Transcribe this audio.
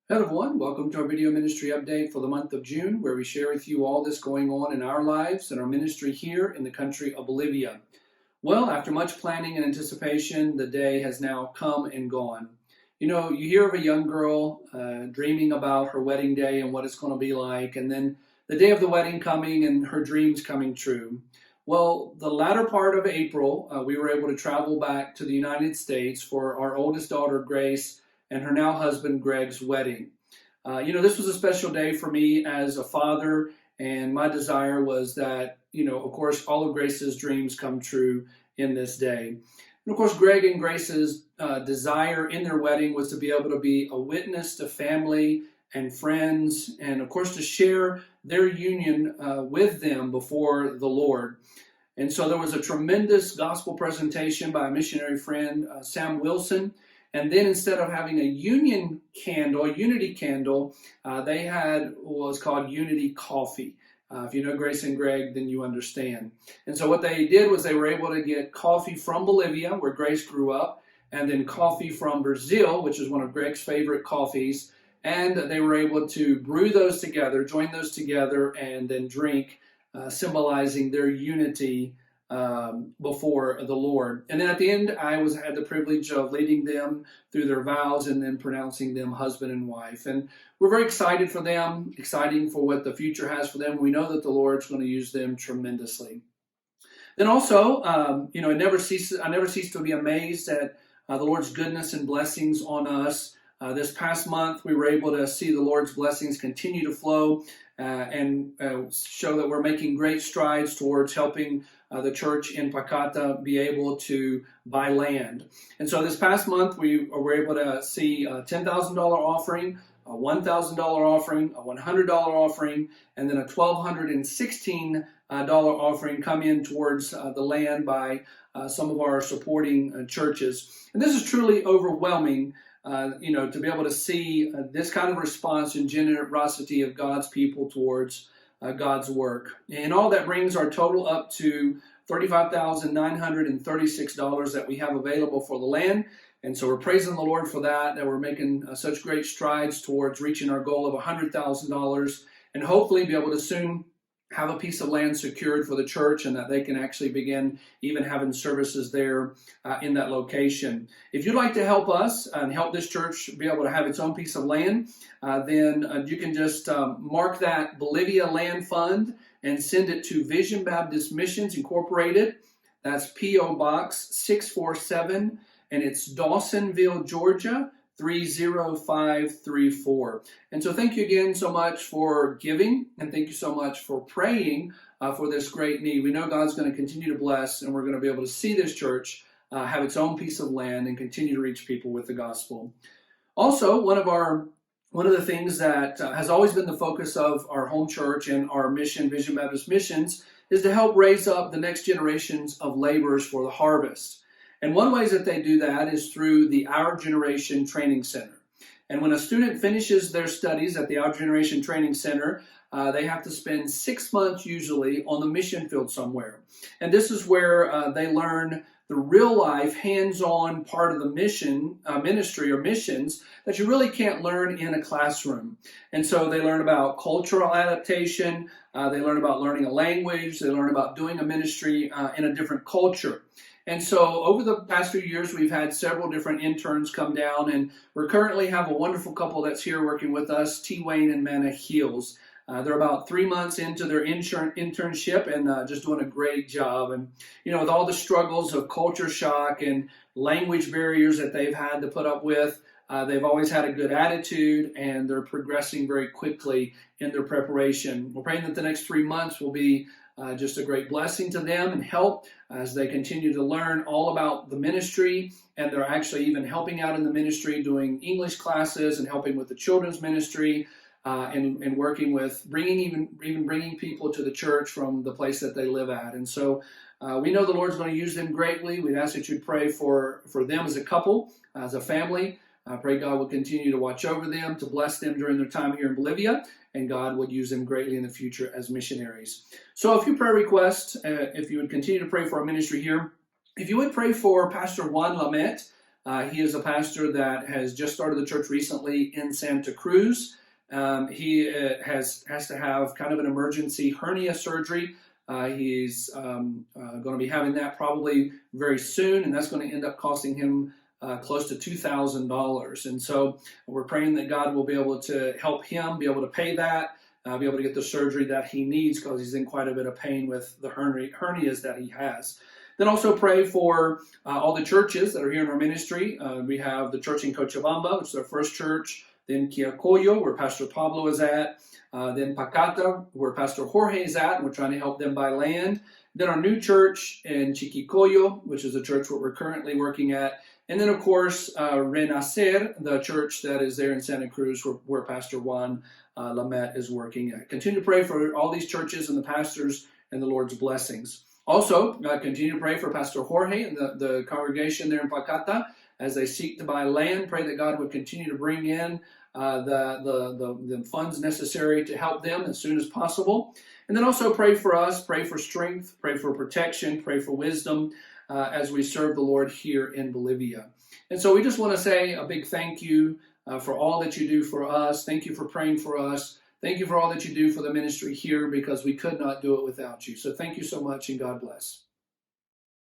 Hello everyone, welcome to our video ministry update for the month of June, where we share with you all that's going on in our lives and our ministry here in the country of Bolivia. Well, after much planning and anticipation, the day has now come and gone. You know, you hear of a young girl dreaming about her wedding day and what it's going to be like, and then the day of the wedding coming and her dreams coming true. Well, the latter part of April, we were able to travel back to the United States for our oldest daughter, Grace, and her now husband Greg's wedding. This was a special day for me as a father, and my desire was that, of course, all of Grace's dreams come true in this day. And of course, Greg and Grace's desire in their wedding was to be able to be a witness to family and friends, and of course, to share their union with them before the Lord. And so there was a tremendous gospel presentation by a missionary friend, Sam Wilson. And then instead of having a unity candle, they had what was called unity coffee. If you know Grace and Greg, then you understand. And so what they did was they were able to get coffee from Bolivia, where Grace grew up, and then coffee from Brazil, which is one of Greg's favorite coffees. And they were able to brew those together, join those together, and then drink, symbolizing their unity before the Lord. And then at the end, I had the privilege of leading them through their vows and then pronouncing them husband and wife. And we're very excited for them, exciting for what the future has for them. We know that the Lord's going to use them tremendously. Then also, I never cease to be amazed at the Lord's goodness and blessings on us. This past month, we were able to see the Lord's blessings continue to flow and show that we're making great strides towards helping the church in Pacata be able to buy land. And so this past month, we were able to see a $10,000 offering, a $1,000 offering, a $100 offering, and then a $1,216 offering come in towards the land by some of our supporting churches. And this is truly overwhelming, to be able to see this kind of response and generosity of God's people towards God's work. And all that brings our total up to $35,936 that we have available for the land. And so we're praising the Lord for that we're making such great strides towards reaching our goal of $100,000 and hopefully be able to soon have a piece of land secured for the church and that they can actually begin even having services there in that location. If you'd like to help us and help this church be able to have its own piece of land, then you can just mark that Bolivia Land Fund and send it to Vision Baptist Missions Incorporated. That's P.O. Box 647, and it's Dawsonville, Georgia, 30534. And so thank you again so much for giving, and thank you so much for praying for this great need. We know God's going to continue to bless, and we're going to be able to see this church have its own piece of land and continue to reach people with the gospel. Also, one of the things that has always been the focus of our home church and our mission, Vision Baptist Missions, is to help raise up the next generations of laborers for the harvest. And one way that they do that is through the Our Generation Training Center. And when a student finishes their studies at the Our Generation Training Center, they have to spend 6 months usually on the mission field somewhere. And this is where they learn the real life, hands-on part of the ministry or missions that you really can't learn in a classroom. And so they learn about cultural adaptation, they learn about learning a language, they learn about doing a ministry in a different culture. And so over the past few years, we've had several different interns come down, and we currently have a wonderful couple that's here working with us, T. Wayne and Manna Heels. They're about 3 months into their internship and just doing a great job. And, with all the struggles of culture shock and language barriers that they've had to put up with, they've always had a good attitude, and they're progressing very quickly in their preparation. We're praying that the next 3 months will be just a great blessing to them and help as they continue to learn all about the ministry, and they're actually even helping out in the ministry, doing English classes and helping with the children's ministry, and working with bringing people to the church from the place that they live at. And so we know the Lord's going to use them greatly. We'd ask that you pray for them as a couple, as a family. I pray God will continue to watch over them, to bless them during their time here in Bolivia, and God would use them greatly in the future as missionaries. So a few prayer requests, if you would continue to pray for our ministry here. If you would pray for Pastor Juan Lamet, He is a pastor that has just started the church recently in Santa Cruz. He has to have kind of an emergency hernia surgery. He's going to be having that probably very soon, and that's going to end up costing him close to $2,000. And so we're praying that God will be able to help him be able to pay that, be able to get the surgery that he needs, because he's in quite a bit of pain with the hernias that he has. Then also pray for all the churches that are here in our ministry. We have the church in Cochabamba, which is our first church. Then Quiacoyo, where Pastor Pablo is at. Then Pacata, where Pastor Jorge is at, and we're trying to help them buy land. Then our new church in Chiquicoyo, which is a church where we're currently working at. And then, of course, Renacer, the church that is there in Santa Cruz, where Pastor Juan Lamet is working at. Continue to pray for all these churches and the pastors and the Lord's blessings. Also, continue to pray for Pastor Jorge and the congregation there in Pacata as they seek to buy land. Pray that God would continue to bring in the funds necessary to help them as soon as possible. And then also pray for us, pray for strength, pray for protection, pray for wisdom as we serve the Lord here in Bolivia. And so we just want to say a big thank you for all that you do for us. Thank you for praying for us. Thank you for all that you do for the ministry here, because we could not do it without you. So thank you so much, and God bless.